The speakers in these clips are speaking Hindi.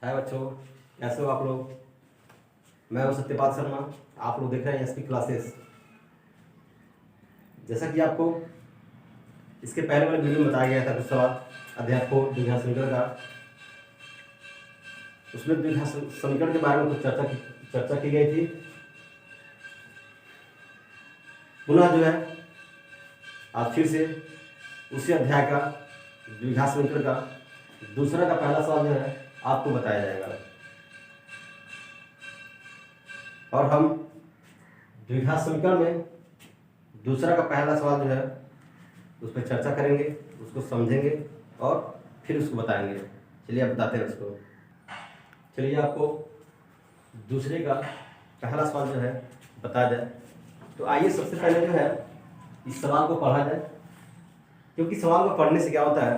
हाय बच्चों, कैसे हो आप लोग। मैं हूं सत्यपाल शर्मा। आप लोग देख रहे हैं एसपी क्लासेस। जैसा कि आपको इसके पहले वाले वीडियो में बताया गया था कुछ सवाल अध्याय 4 द्विघात समीकरण का। उसमें द्विघात समीकरण के बारे में कुछ चर्चा की गई थी। पुनः जो है आज फिर से उसी अध्याय का द्विघात समीकरण का दूसरा का पहला सवाल जो है आपको बताया जाएगा और हम द्विघात समीकरण में दूसरा का पहला सवाल जो है उस पर चर्चा करेंगे, उसको समझेंगे और फिर उसको बताएंगे। चलिए आप बताते हैं उसको। चलिए आपको दूसरे का पहला सवाल जो है बताया जाए। तो आइए सबसे पहले जो है इस सवाल को पढ़ा जाए, क्योंकि सवाल को पढ़ने से क्या होता है,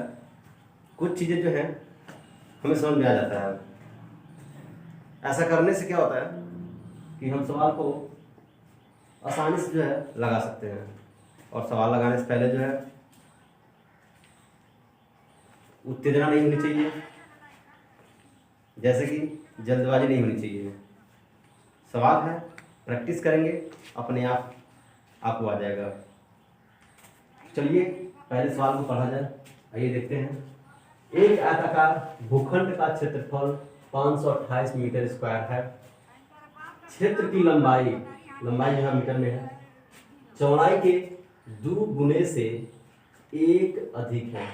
कुछ चीज़ें जो हैं हमें समझ में आ जाता है। ऐसा करने से क्या होता है कि हम सवाल को आसानी से जो है लगा सकते हैं। और सवाल लगाने से पहले जो है उत्तेजना नहीं होनी चाहिए, जैसे कि जल्दबाजी नहीं होनी चाहिए। सवाल है, प्रैक्टिस करेंगे अपने आप आपको आ जाएगा। चलिए पहले सवाल को पढ़ा जाए। आइए देखते हैं। एक आयताकार भूखंड का क्षेत्रफल 528 मीटर स्क्वायर है। क्षेत्र की लंबाई यहाँ मीटर में है, चौड़ाई के 2 गुने से 1 अधिक है।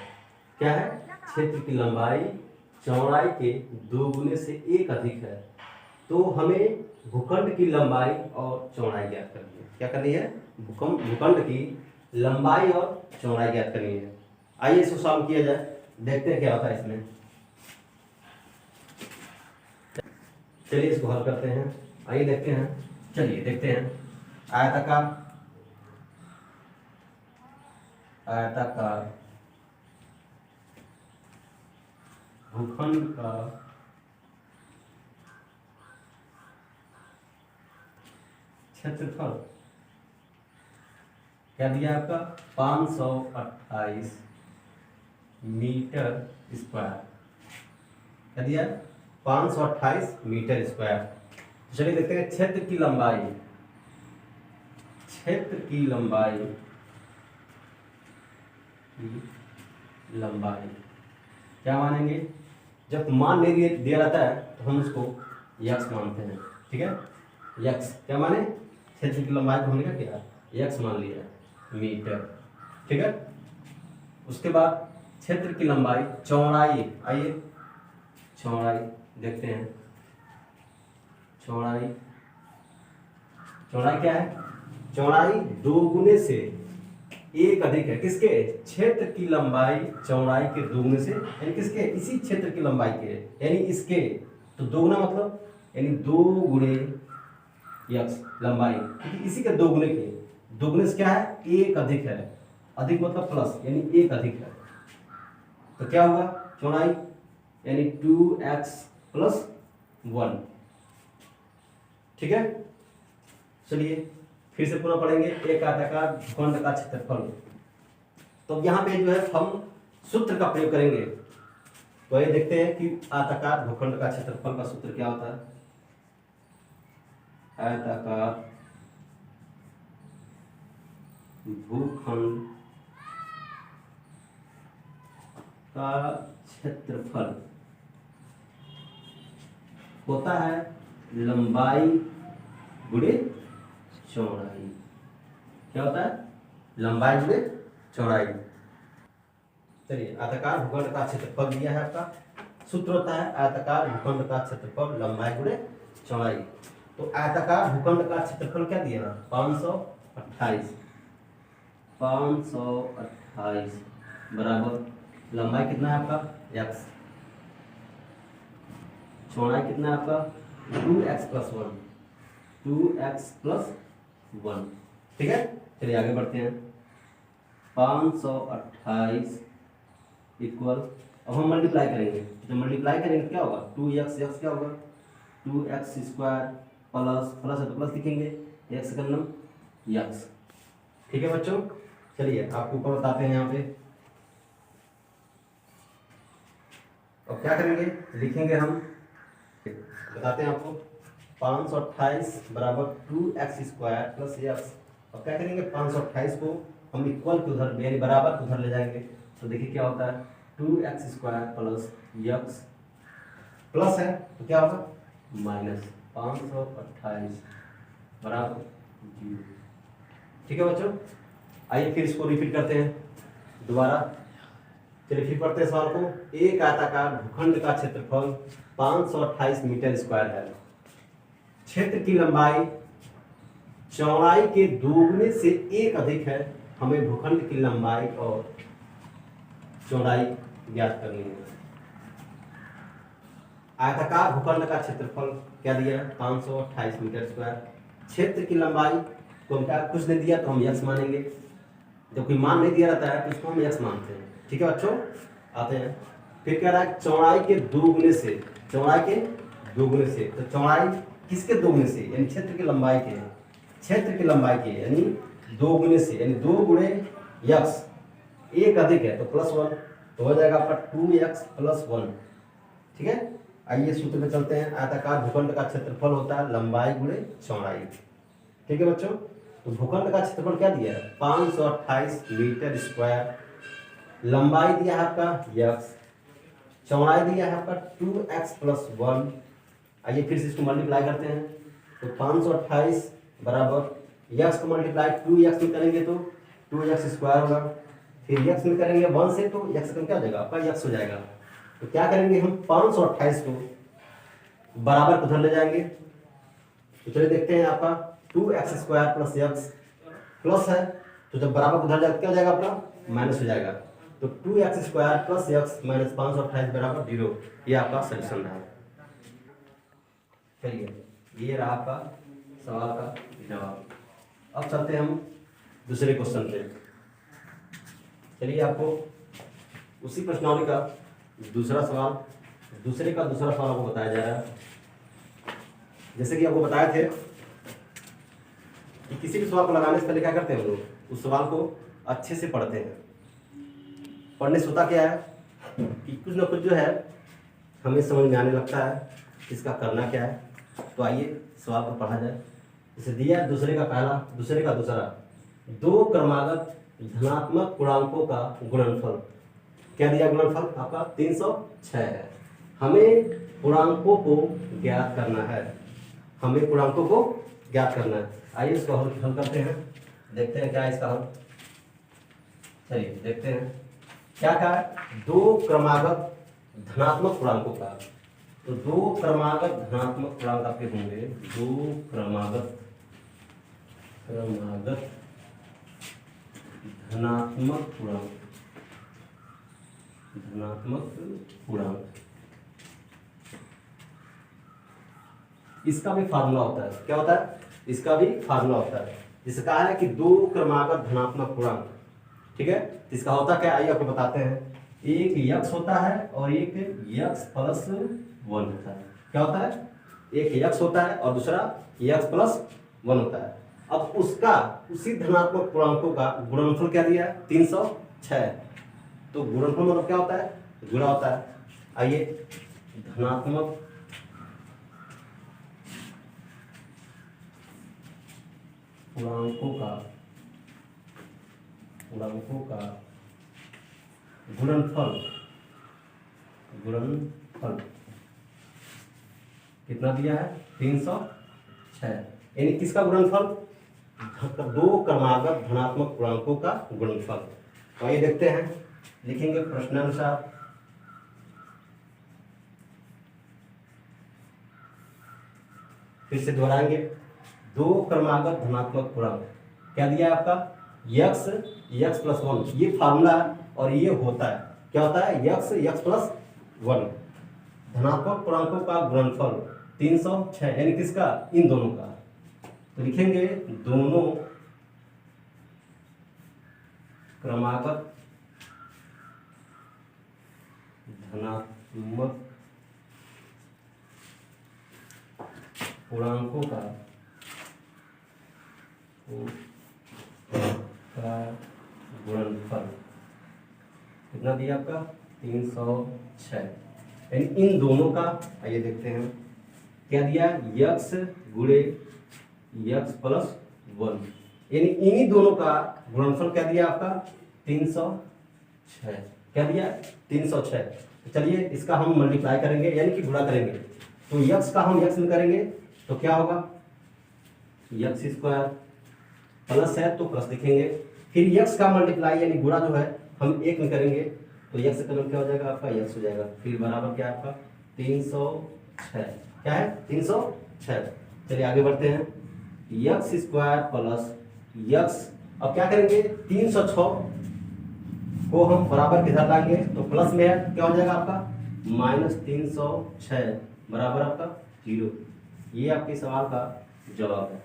क्या है? क्षेत्र की लंबाई चौड़ाई के 2 गुने से 1 अधिक है। तो हमें भूखंड की लंबाई और चौड़ाई ज्ञात करनी है। क्या करनी है? भूखंड की लंबाई और चौड़ाई ज्ञात करनी है। आइए इसको सॉल्व किया जाए, देखते हैं क्या होता है इसमें। चलिए इसको हल करते हैं। आइए देखते हैं। चलिए देखते हैं। आयताकार भूखंड का क्षेत्रफल क्या दिया आपका? 528 मीटर स्क्वायर। क्या दिया? 528 मीटर स्क्वायर। चलिए देखते हैं क्षेत्र की लंबाई क्या मानेंगे? जब मान नहीं दिया रहता है तो हम उसको यक्स मानते हैं। ठीक है, यक्स क्या माने? क्षेत्र की लंबाई को हमने क्या किया? यक्स मान लिया, मीटर। ठीक है, उसके बाद क्षेत्र की लंबाई चौड़ाई। आइए चौड़ाई देखते हैं। चौड़ाई क्या है? चौड़ाई 2 गुने से 1 अधिक है। किसके? क्षेत्र की लंबाई चौड़ाई के 2 गुने से, यानी किसके? इसी क्षेत्र की लंबाई के, यानी इसके। तो 2 गुना मतलब यानी 2 गुणे यक्स लंबाई, क्योंकि इसी के 2 गुने के। 2 गुने से क्या है? 1 अधिक है। अधिक मतलब प्लस, यानी 1 अधिक है। तो क्या होगा? चौड़ाई यानी 2x प्लस 1। ठीक है, चलिए फिर से पुनः पढ़ेंगे। एक आयताकार भूखंड का क्षेत्रफल। तो यहाँ पे जो है हम सूत्र का प्रयोग करेंगे। तो ये देखते हैं कि आयताकार भूखंड का क्षेत्रफल का सूत्र क्या होता है। आयताकार भूखंड का क्षेत्रफल होता है लंबाई गुणे चौड़ाई। क्या होता है? लंबाई गुणे चौड़ाई। चलिए आयताकार भूखंड का क्षेत्रफल दिया है आपका। सूत्र होता है आयताकार भूखंड का क्षेत्रफल लंबाई गुणे चौड़ाई। तो आयताकार भूखंड का क्षेत्रफल क्या दिया? 528 बराबर लंबाई कितना है आपका? x। चौड़ाई कितना है आपका? 2x plus 1। 2x plus 1। ठीक है, चलिए आगे बढ़ते हैं। 528 इक्वल, अब हम मल्टीप्लाई करेंगे। जब मल्टीप्लाई करेंगे क्या होगा? 2x क्या होगा? 2x स्क्वायर प्लस है तो प्लस लिखेंगे, x का नाम यक्स। ठीक है बच्चों, चलिए आपको ऊपर बताते हैं। यहाँ पे अब क्या करेंगे? लिखेंगे हम बताते हैं आपको। 528 बराबर 2x² प्लस x। अब क्या करेंगे, 528 को हम इक्वल के उधर यानी बराबर के उधर ले जाएंगे, तो देखिए क्या होता है, 2x² प्लस x प्लस है तो क्या होगा माइनस 528 बराबर 0। ठीक है बच्चों, आइए फिर इसको रिपीट करते हैं दोबारा। चलिए फिर पढ़ते हैं सवाल को। एक आयताकार भूखंड का क्षेत्रफल 528 मीटर स्क्वायर है। क्षेत्र की लंबाई चौड़ाई के दोगुने से एक अधिक है। हमें भूखंड की लंबाई और चौड़ाई ज्ञात करनी है। आयताकार भूखंड का क्षेत्रफल क्या दिया है, 528 मीटर स्क्वायर। क्षेत्र की लंबाई को हम क्या कुछ नहीं दिया तो हम यक्स मानेंगे, जब कोई मान नहीं दिया रहता है तो उसको हम यक्स मानते हैं। ठीक है बच्चों, आते हैं फिर कह रहा है चौड़ाई के दोगुने से, चौड़ाई के दोगुने से, तो चौड़ाई किसके दोगुने से, यानी क्षेत्र की लंबाई के, क्षेत्र की लंबाई के यानी दोगुने से, यानी 2 गुणे यक्स, एक अधिक है तो +1, तो हो जाएगा आपका 2x + 1। ठीक है, आइए सूत्र में चलते हैं। आयताकार भूखंड का क्षेत्रफल होता है लंबाई गुणे चौड़ाई। ठीक है बच्चों, तो भूखंड का क्षेत्रफल क्या दिया है, 528 मीटर स्क्वायर। लंबाई दिया है आपका x, चौड़ाई दिया है आपका 2x + 1। आइए फिर से इसको मल्टीप्लाई करते हैं, तो 528 बराबर x को मल्टीप्लाई 2x में करेंगे तो 2x² होगा, फिर x में करेंगे 1 से तो x का क्या हो जाएगा आपका x हो जाएगा। तो क्या करेंगे हम 528 को बराबर उधर ले जाएंगे, तो चलिए देखते हैं आपका 2x² + x प्लस है, तो जब बराबर उधर जाएगा क्या हो जाएगा आपका माइनस हो जाएगा, तो 2x² + x माइनस 528 बराबर 0। ये आपका सॉल्यूशन रहा। चलिए ये रहा आपका सवाल का जवाब। अब चलते हैं हम दूसरे क्वेश्चन पे। चलिए आपको उसी प्रश्नावली का दूसरा सवाल आपको बताया जा रहा है। जैसे कि आपको बताए थे कि किसी भी सवाल को लगाने से पहले क्या करते हैं हम लोग, उस सवाल को अच्छे से पढ़ते हैं। पढ़ने से होता क्या है कि कुछ ना कुछ जो है हमें समझ में आने लगता है इसका करना क्या है। तो आइए सवाल को पढ़ा जाए। जैसे दिया है दूसरे का पहला, दूसरे का दूसरा, 2 क्रमागत धनात्मक पूर्णांकों का गुणनफल। क्या दिया गुणनफल आपका 306 है। हमें पूर्णांकों को ज्ञात करना है, हमें पूर्णांकों को ज्ञात करना है। आइए इसको हल करते हैं, देखते हैं क्या है इसका हल। चलिए देखते हैं क्या है, 2 क्रमागत धनात्मक पूर्णांकों का। तो 2 क्रमागत धनात्मक पूर्णांक आपके होंगे, 2 क्रमागत धनात्मक पूर्णांक। इसका भी फार्मूला होता है, क्या होता है, इसका भी फार्मूला होता है। जिसे कहा है कि 2 क्रमागत धनात्मक पूर्णांक। ठीक है, इसका होता क्या, आइए आपको बताते हैं। एक x होता है और एक x + 1 होता है। क्या होता है, एक x होता है और दूसरा x + 1 होता है। अब उसका उसी धनात्मक पूर्णांकों का गुणनफल क्या दिया है, 306। तो गुणनफल मतलब क्या होता है, गुणा होता है। आइए धनात्मक पूर्णांकों का गुणनफल कितना दिया है, 306। यानी किसका गुणनफल, 2 क्रमागत धनात्मक पूर्णांकों का गुणनफल। तो आइए देखते हैं, लिखेंगे प्रश्नानुसार। फिर से दोहराएंगे, 2 क्रमागत धनात्मक पूर्णांक क्या दिया है आपका, x + 1। ये फार्मूला है और ये होता है, क्या होता है, x + 1। धनात्मक पूर्णांकों का गुणनफल 306, यानी किसका, इन दोनों का। तो लिखेंगे दोनों क्रमागत धनात्मक पूर्णांकों का गुणनफल कितना दिया आपका, 306। यानी इन दोनों का, आइए देखते हैं क्या दिया, यक्स गुणे यक्स प्लस 1, यानी इन्हीं दोनों का गुणनफल क्या दिया आपका 306, क्या दिया 306। तो चलिए इसका हम मल्टीप्लाई करेंगे यानी कि गुणा करेंगे, तो यक्स का हम यक्स में करेंगे तो क्या होगा, यक्स स्क्वायर प्लस है तो प्लस लिखेंगे, फिर यक्स का मल्टीप्लाई यानी गुणा जो है हम एक में करेंगे तो यक्स का मतलब क्या हो जाएगा आपका यक्स हो जाएगा, फिर बराबर क्या है आपका 306, क्या है 306। चलिए आगे बढ़ते हैं, यक्स स्क्वायर प्लस यक्स, अब क्या करेंगे 306 को हम बराबर किधर लाएंगे तो प्लस में है, क्या हो जाएगा आपका -306 बराबर आपका 0। ये आपके सवाल का जवाब है।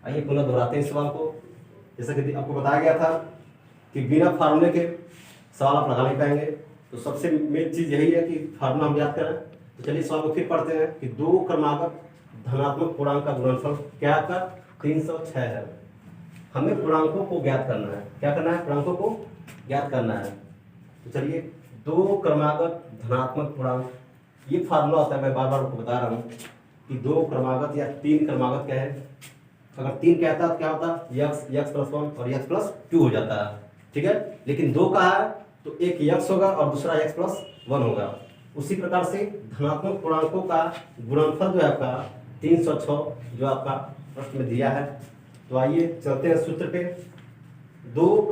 आइए पुनः दोहराते हैं सवाल को। जैसा कि आपको बताया गया था कि बिना फार्मूले के सवाल आप लगा नहीं पाएंगे, तो सबसे मेन चीज़ यही है कि फार्मूला हम याद करें। तो चलिए सवाल को फिर पढ़ते हैं कि दो क्रमागत धनात्मक पूर्णांक का गुणनफल क्या आपका 306 है। हमें पूर्णांकों को ज्ञात करना है, क्या करना है, पूर्णांकों को ज्ञात करना है। तो चलिए दो क्रमागत धनात्मक पूर्णांक, ये फार्मूला होता है, मैं बार बार आपको बता रहा हूँ कि दो क्रमागत या तीन क्रमागत क्या है, अगर तीन कहता है तो क्या होता है यक्स, यक्स प्लस 1 और यक्स प्लस 2 हो जाता है, ठीक है। लेकिन दो का है तो एक यक्स होगा और दूसरा यक्स प्लस 1 होगा। उसी प्रकार से धनात्मक पूर्णांकों का गुणनफल जो है आपका 306 जो आपका प्रश्न में दिया है। तो आइए चलते हैं सूत्र पे। दोनों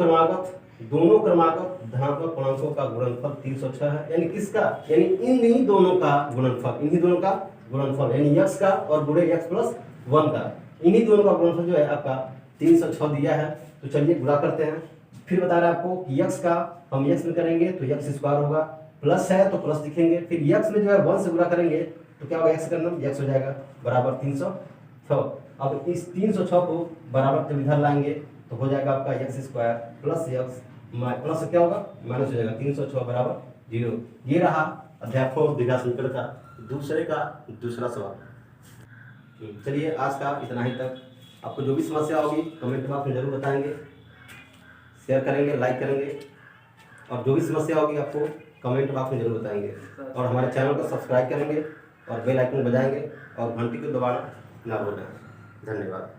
क्रमागत धनात्मक पूर्णांकों का गुणनफल 306 है, यानी किसका, यानी इन्हीं दोनों का गुणनफल, इन्हीं दोनों का गुणनफल यानी यक्स का और गुणे यक्स प्लस 1 का, इन्हीं दोनों का गुणनफल जो है आपका 306 दिया है। तो चलिए गुणा करते हैं। फिर बता रहा है आपको कि यक्स का हम यक्स में करेंगे तो यक्स स्क्वायर होगा, प्लस है तो प्लस लिखेंगे, फिर यक्स में जो है 1 से गुणा करेंगे तो क्या होगा, यक्स करना यक्स हो जाएगा बराबर 306। अब इस 306 को बराबर जब इधर लाएंगे तो हो जाएगा आपका x square plus x plus क्या होगा माइनस हो जाएगा 306 बराबर 0। ये रहा अध्यापक द्विघात समीकरण का दूसरा सवाल। चलिए आज का इतना ही तक। आपको जो भी समस्या होगी कमेंट बॉक्स में जरूर बताएंगे, शेयर करेंगे, लाइक करेंगे, और जो भी समस्या होगी आपको कमेंट बॉक्स में जरूर बताएंगे, और हमारे चैनल को सब्सक्राइब करेंगे और बेल आइकन बजाएंगे और घंटी को दबाना ना भूलें। धन्यवाद।